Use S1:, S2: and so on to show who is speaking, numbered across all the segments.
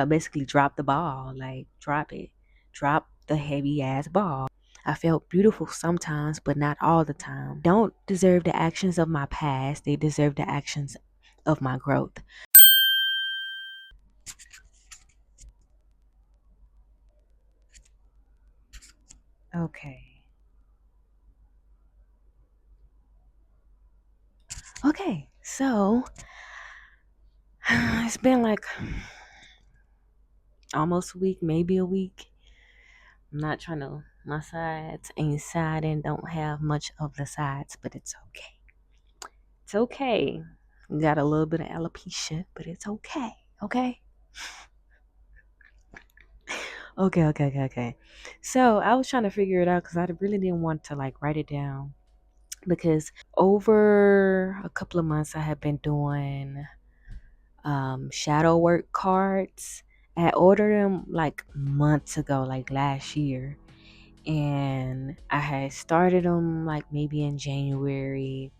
S1: Basically drop the ball, like drop it. Drop the heavy ass ball. I felt beautiful sometimes, but not all the time. Don't deserve the actions of my past. They deserve the actions of my growth. Okay. Okay. So it's been like almost a week, maybe a week. I'm not trying to, my sides ain't siding, don't have much of the sides, but it's okay. It's okay. Got a little bit of alopecia, but it's okay. Okay. Okay. So I was trying to figure it out because I really didn't want to like write it down because over a couple of months I have been doing shadow work cards. I ordered them like months ago, like last year, and I had started them like maybe in January.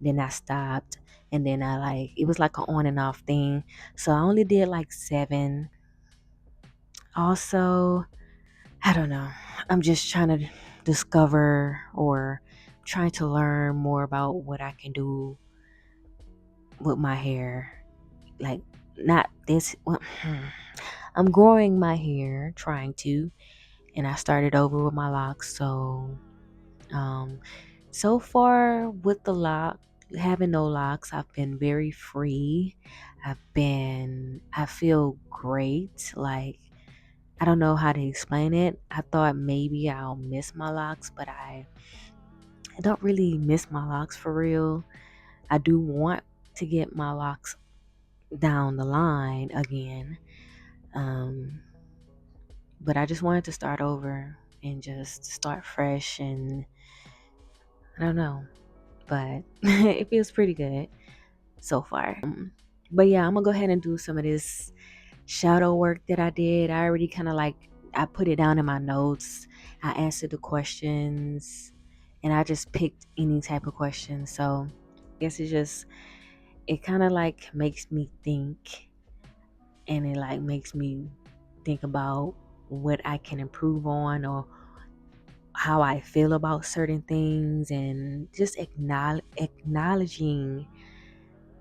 S1: Then I stopped, and then I like it was like an on and off thing. So I only did like 7. Also, I don't know. I'm just trying to discover or trying to learn more about what I can do with my hair. Like, not this. Well, I'm growing my hair, trying to, and I started over with my locks. Um, so far with the lock, having no locks, I've been very free. I feel great. Like, I don't know how to explain it. I thought maybe I'll miss my locks, but I don't really miss my locks for real. I do want to get my locks down the line again. Um, but I just wanted to start over and just start fresh, and I don't know, but it feels pretty good so far. But yeah, I'm gonna go ahead and do some of this shadow work that I did. I already kind of like I put it down in my notes. I answered the questions, and I just picked any type of question. So I guess it kind of like makes me think, and it like makes me think about what I can improve on or how I feel about certain things, and just acknowledging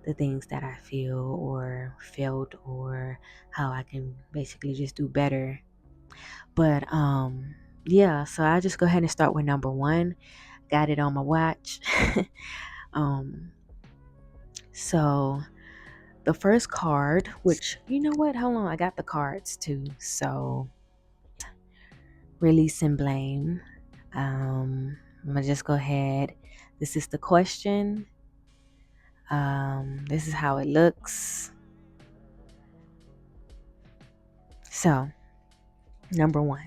S1: the things that I feel or felt, or how I can basically just do better. But yeah, so I'll just go ahead and start with number 1. Got it on my watch. um so the first card, which you know what, hold on, I got the cards too. So releasing blame. I'm gonna just go ahead. This is the question. This is how it looks. So number 1,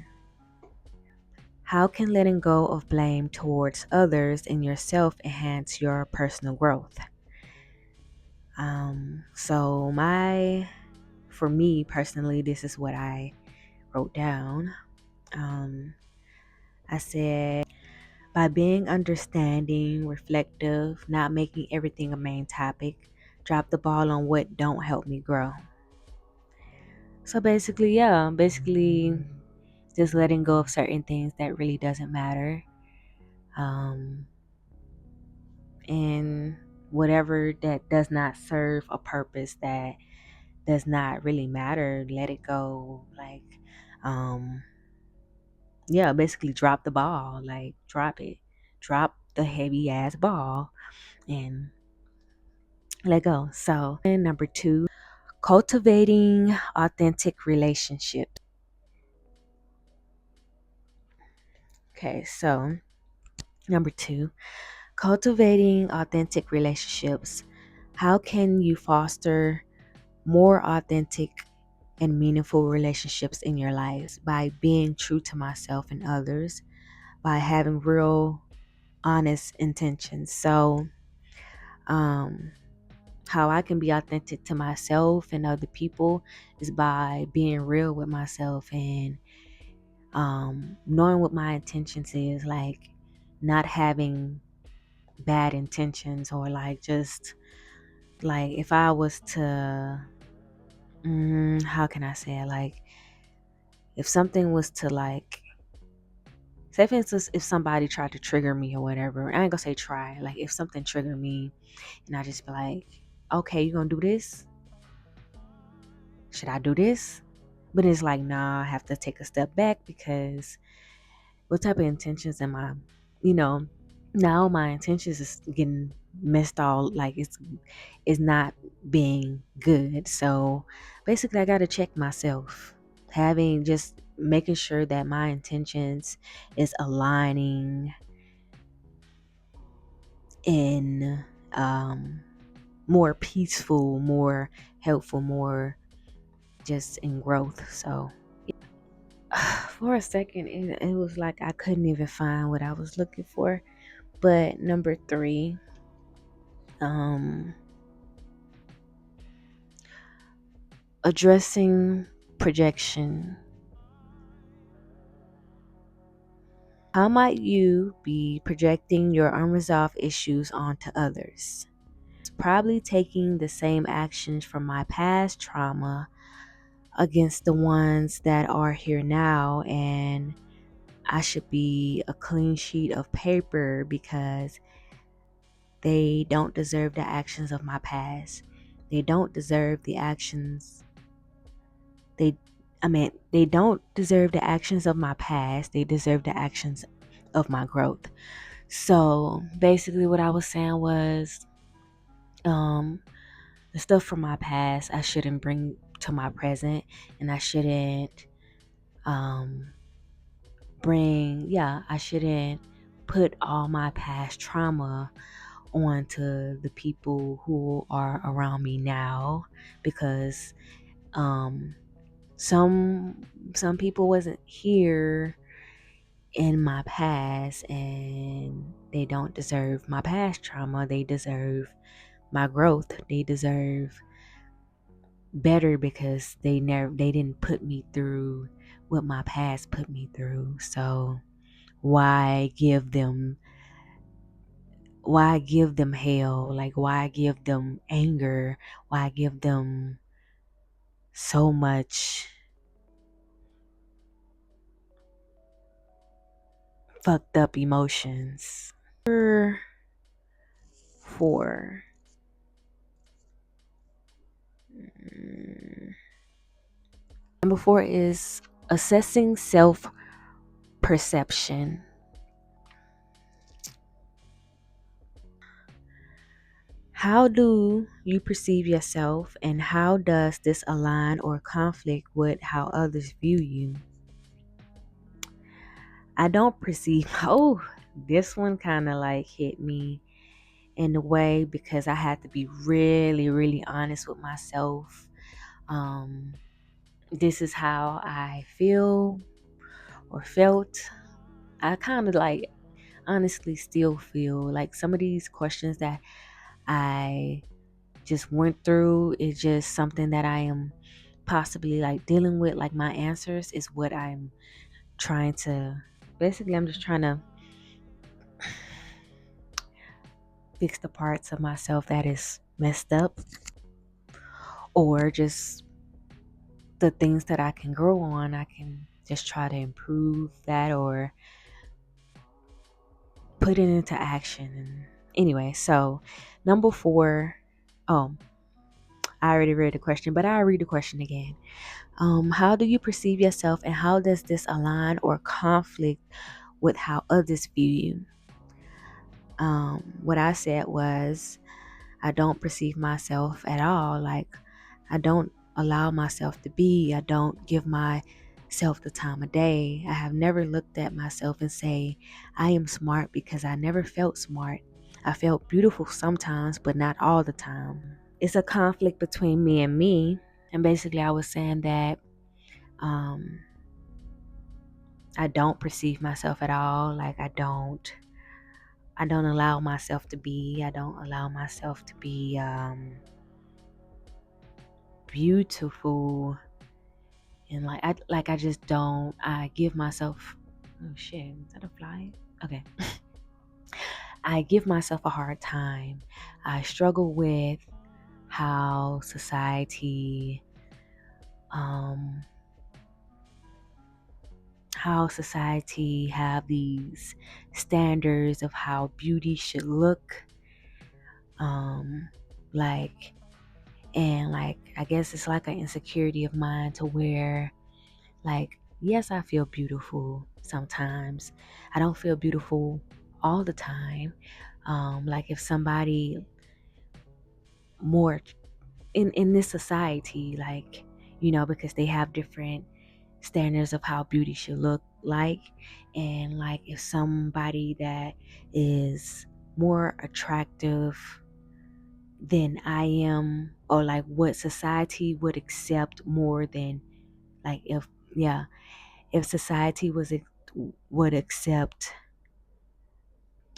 S1: how can letting go of blame towards others and yourself enhance your personal growth? So for me personally, this is what I wrote down. Um, I said, by being understanding, reflective, not making everything a main topic, drop the ball on what don't help me grow. So basically just letting go of certain things that really doesn't matter. Um, and whatever that does not serve a purpose, that does not really matter, let it go. Like, um, yeah, basically drop the ball, like drop it, drop the heavy ass ball and let go. So, and number 2, cultivating authentic relationships. Okay, so number 2, cultivating authentic relationships. How can you foster more authentic and meaningful relationships in your lives? By being true to myself and others, by having real, honest intentions. So, um, how I can be authentic to myself and other people is by being real with myself and knowing what my intentions is, like not having bad intentions, or like just like if I was to how can I say it? Like, if something was to like, say for instance, if somebody tried to trigger me or whatever, I ain't gonna say try. Like, if something triggered me, and I just be like, okay, you gonna do this? Should I do this? But it's like, nah, I have to take a step back because what type of intentions am I, you know, now my intentions is getting messed all like it's not being good. So basically I gotta check myself. Having just making sure that my intentions is aligning in more peaceful, more helpful, more just in growth. So for a second it was like I couldn't even find what I was looking for. But number three, um addressing projection. How might you be projecting your unresolved issues onto others? Probably taking the same actions from my past trauma against the ones that are here now, and I should be a clean sheet of paper because they don't deserve the actions of my past. They don't deserve the actions they they don't deserve the actions of my past. They deserve the actions of my growth. So basically what I was saying was um the stuff from my past I shouldn't bring to my present, and I shouldn't um I shouldn't put all my past trauma onto the people who are around me now, because um some some people wasn't here in my past, and they don't deserve my past trauma. They deserve my growth. They deserve better because they didn't put me through what my past put me through. So why give them hell? Like, why give them anger? Why give them so much fucked up emotions? Number 4. Number 4 is assessing self perception. How do you perceive yourself, and how does this align or conflict with how others view you? I don't perceive, oh, this one kind of like hit me in a way because I had to be really, really honest with myself. Um, this is how I feel or felt. I kind of like honestly still feel like some of these questions that I just went through is just something that I am possibly like dealing with. Like, my answers is what I'm trying to basically, I'm just trying to fix the parts of myself that is messed up, or just the things that I can grow on. I can just try to improve that or put it into action. And anyway, so number 4, oh, I already read the question, but I'll read the question again. How do you perceive yourself, and how does this align or conflict with how others view you? What I said was, I don't perceive myself at all. Like, I don't allow myself to be. I don't give myself the time of day. I have never looked at myself and say, I am smart, because I never felt smart. I felt beautiful sometimes, but not all the time. It's a conflict between me and me. And basically I was saying that um, I don't perceive myself at all. Like, I don't allow myself to be. I don't allow myself to be beautiful, and I just don't. I give myself. Oh shit! Is that a fly? Okay. I give myself a hard time. I struggle with how society um, how society have these standards of how beauty should look, um, like, and like I guess it's like an insecurity of mine to where, like, yes, I feel beautiful sometimes. I don't feel beautiful all the time. Like if somebody more in this society, like, because they have different standards of how beauty should look like, and like if somebody that is more attractive than I am, or like what society would accept more than, like, if, yeah, if society would accept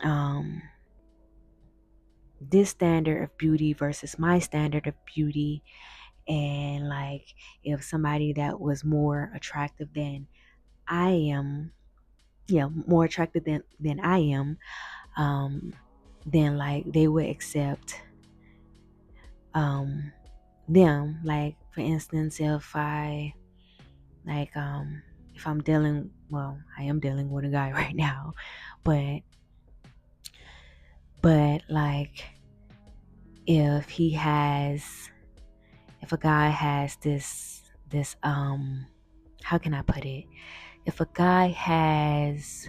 S1: um this standard of beauty versus my standard of beauty, and like if somebody that was more attractive than I am, yeah, more attractive than I am, um then like they would accept um them. Like for instance, like if I'm dealing, well, I am dealing with a guy right now, but like if he has, if a guy has this how can I put it, if a guy has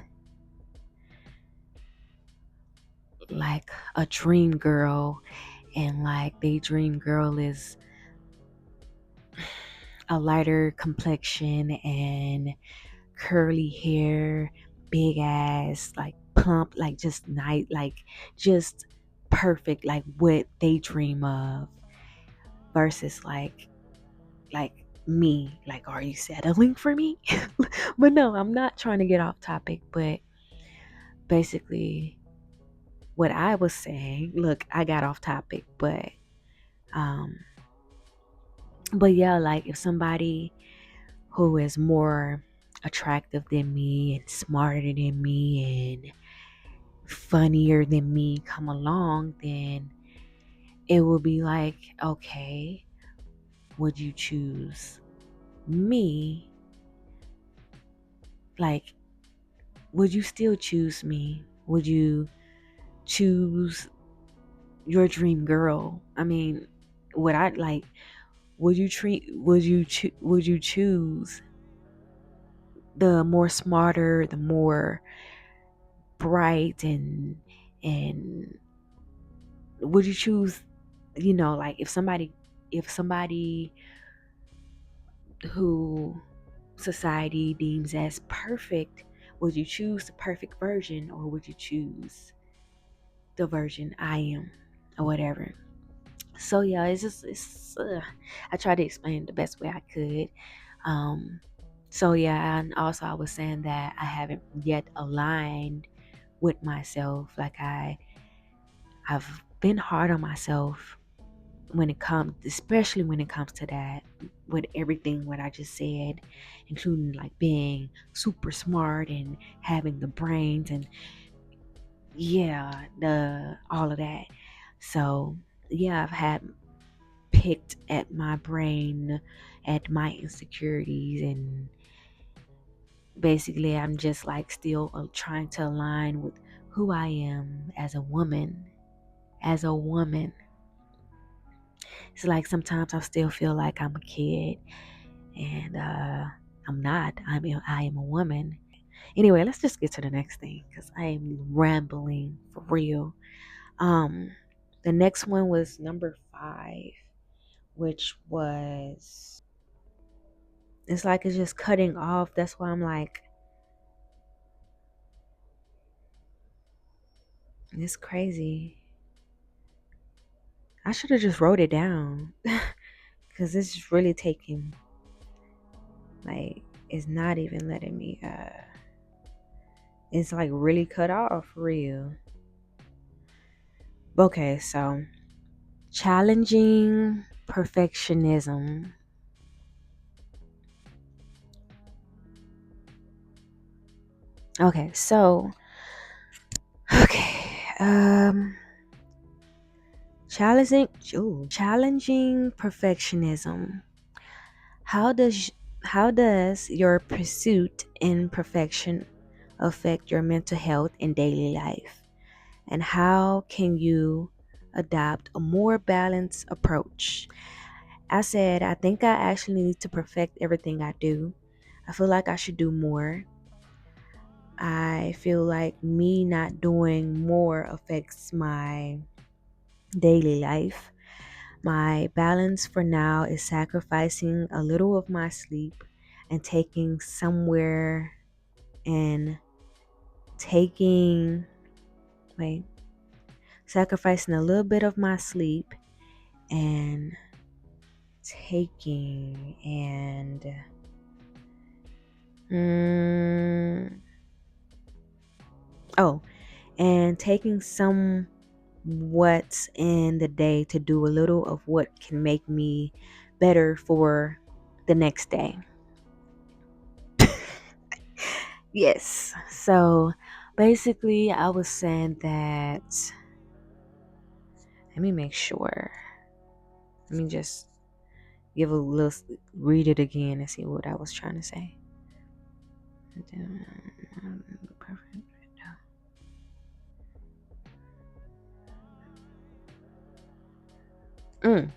S1: like a dream girl, and like the dream girl is a lighter complexion and curly hair, big ass, like plump, like just nice, like just perfect, like what they dream of, versus like me, like, are you settling for me? But no, I'm not trying to get off topic, but basically what I was saying, look, I got off topic, um but yeah, like if somebody who is more attractive than me and smarter than me and funnier than me come along, then it will be like, okay, would you choose me? Like, would you still choose me? Would you choose your dream girl? I mean, would I like? Would you choose the more smarter, the more bright, and would you choose, like if somebody who society deems as perfect, would you choose the perfect version, or would you choose the version I am, or whatever? So yeah, I try to explain it the best way I could. So yeah, and also I was saying that I haven't yet aligned with myself. Like I've been hard on myself when it comes, especially when it comes to that, with everything what I just said, including like being super smart and having the brains, and yeah, the all of that. So yeah, I've had picked at my brain, at my insecurities, and basically I'm just like still trying to align with who I am as a woman. As a woman, it's like sometimes I still feel like I'm a kid, and I'm not. I am a woman. Anyway, let's just get to the next thing because I am rambling for real. Um, the next one was number 5, which was, it's like it's just cutting off. That's why I'm like, it's crazy. I should have just wrote it down because this is really taking, like, it's not even letting me. It's like really cut off for real. Okay, so challenging perfectionism. Okay, so okay, challenging perfectionism. How does how does your pursuit in perfection affect your mental health in daily life? And how can you adopt a more balanced approach? I said I think I actually need to perfect everything I do. I feel like I should do more. I feel like me not doing more affects my daily life. My balance for now is sacrificing a little of my sleep and and taking, wait, sacrificing a little bit of my sleep and taking and, mm, oh, and taking some what's in the day to do a little of what can make me better for the next day. Yes. So basically, I was saying that, let me make sure. Let me just give a little, read it again and see what I was trying to say. Mm.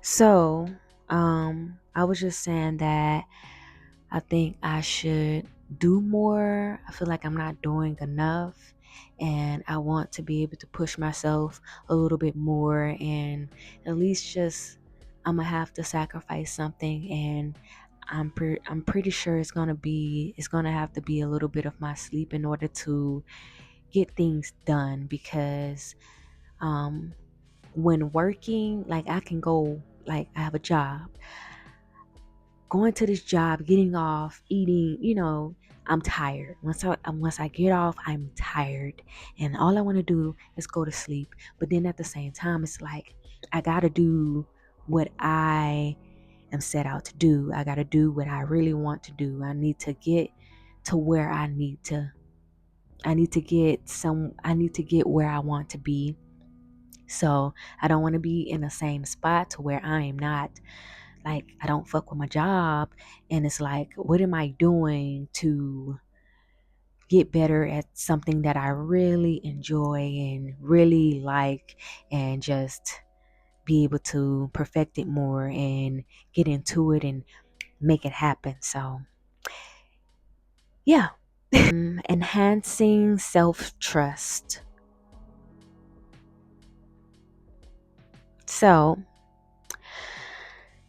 S1: So, I was just saying that I think I should do more. I feel like I'm not doing enough, and I want to be able to push myself a little bit more, and at least just I'm gonna have to sacrifice something, and I'm pretty sure it's gonna have to be a little bit of my sleep in order to get things done, because um when working, like I can go, like I have a job, going to this job, getting off, eating, I'm tired. Once I get off, I'm tired, and all I want to do is go to sleep. But then at the same time, it's like I gotta do what I am set out to do. I gotta do what I really want to do. I need to get to where I need to. I need to get where I want to be. So I don't want to be in the same spot to where I am not, like, I don't fuck with my job, and it's like, what am I doing to get better at something that I really enjoy and really like, and just be able to perfect it more and get into it and make it happen. So yeah. Enhancing self-trust. So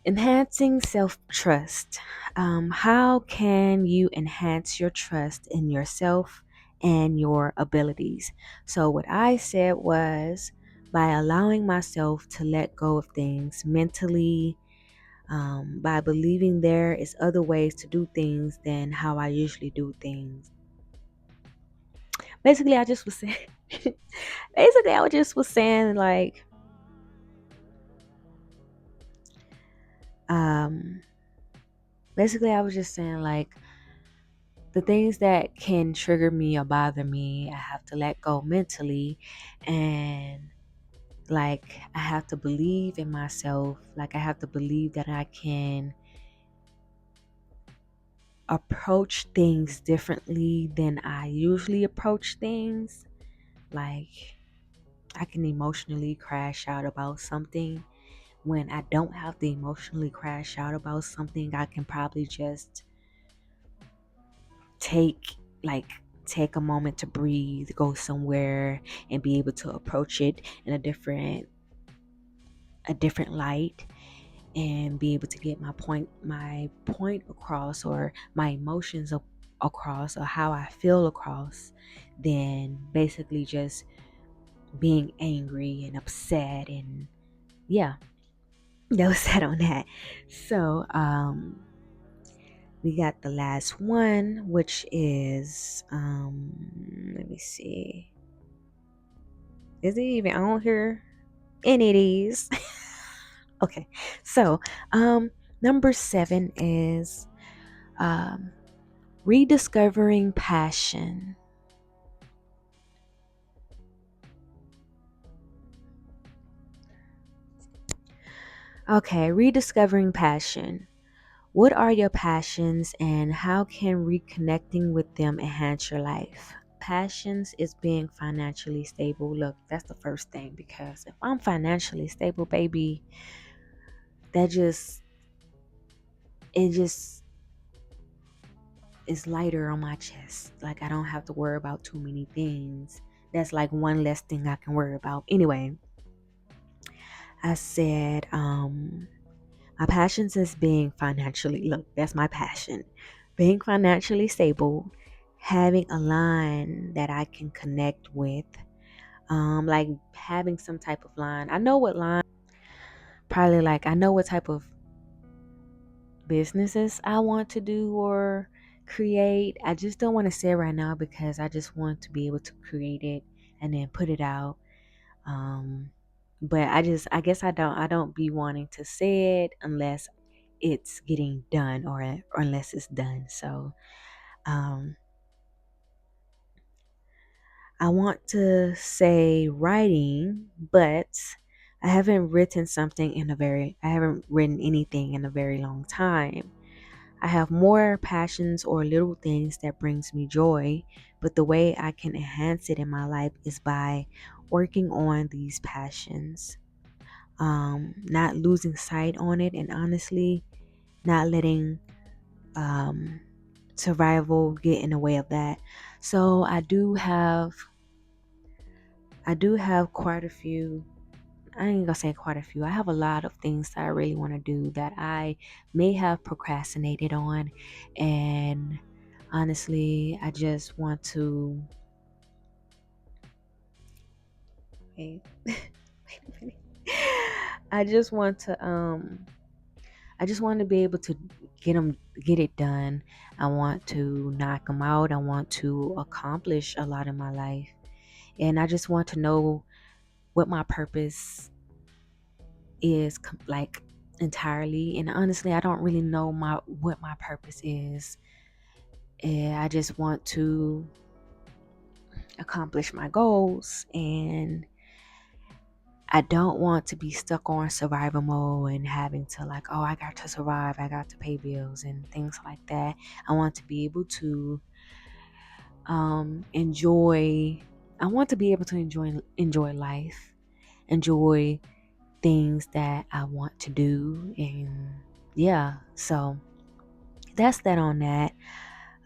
S1: enhancing self trust. How can you enhance your trust in yourself and your abilities? So, what I said was by allowing myself to let go of things mentally, by believing there is other ways to do things than how I usually do things. Basically, I just was saying, basically, I just was saying, like, um, basically, I was just saying, like, the things that can trigger me or bother me, I have to let go mentally. And like, I have to believe in myself. Like, I have to believe that I can approach things differently than I usually approach things. Like, I can emotionally crash out about something. When I don't have to emotionally crash out about something, I can probably just take like take a moment to breathe, go somewhere, and be able to approach it in a different light, and be able to get my point across, or my emotions across, or how I feel across, than basically just being angry and upset. And yeah, that was that on that. So we got the last one, which is, let me see. Is it even on here? And it is. Okay. So, number 7 is um rediscovering passion. Okay, rediscovering passion. What are your passions and how can reconnecting with them enhance your life? Passions is being financially stable. Look, that's the first thing, because if I'm financially stable, baby, that just it just is lighter on my chest. Like I don't have to worry about too many things. That's like one less thing I can worry about. Anyway, I said my passions is being financially, look, that's my passion. Being financially stable, having a line that I can connect with, like having some type of line. I know what line, probably like I know what type of businesses I want to do or create. I just don't want to say it right now because I just want to be able to create it and then put it out. Um, but I guess I don't be wanting to say it unless it's getting done, or unless it's done. So um I want to say writing, but I haven't written anything in a very long time. I have more passions or little things that brings me joy, but the way I can enhance it in my life is by working on these passions. Not losing sight on it, and honestly not letting um, survival get in the way of that. So I do have quite a few. I ain't gonna say quite a few. I have a lot of things that I really want to do that I may have procrastinated on, and honestly, I just want to. Wait, wait a minute. I just want to I just want to be able to get it done. I want to knock them out. I want to accomplish a lot in my life. And I just want to know what my purpose is, like, entirely. And honestly, I don't really know what my purpose is. And I just want to accomplish my goals, and I don't want to be stuck on survival mode and having to, like, oh, I got to survive, I got to pay bills and things like that. I want to be able to enjoy. I want to be able to enjoy life, enjoy things that I want to do, and yeah. So that's that on that.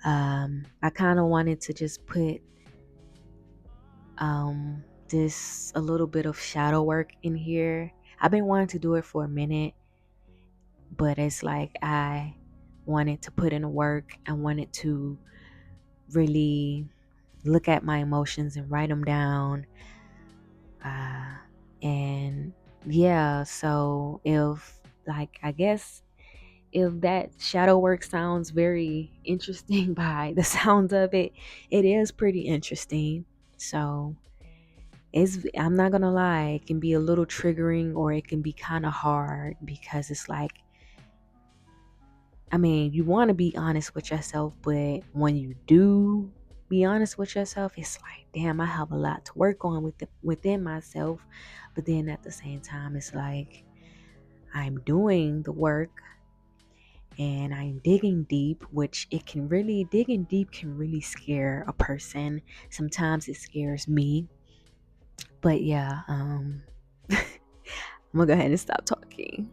S1: I kind of wanted to just put this a little bit of shadow work in here. I've been wanting to do it for a minute, but it's like I wanted to put in the work. I wanted to really look at my emotions and write them down. Uh, and yeah, so I guess if that shadow work sounds very interesting by the sounds of it, it is pretty interesting. So I'm not gonna lie, it can be a little triggering, or it can be kind of hard, because it's like, I mean, you want to be honest with yourself, but when you do be honest with yourself, it's like, damn, I have a lot to work on within myself. But then at the same time, it's like I'm doing the work and I'm digging deep, which digging deep can really scare a person. Sometimes it scares me. But yeah, I'm gonna go ahead and stop talking.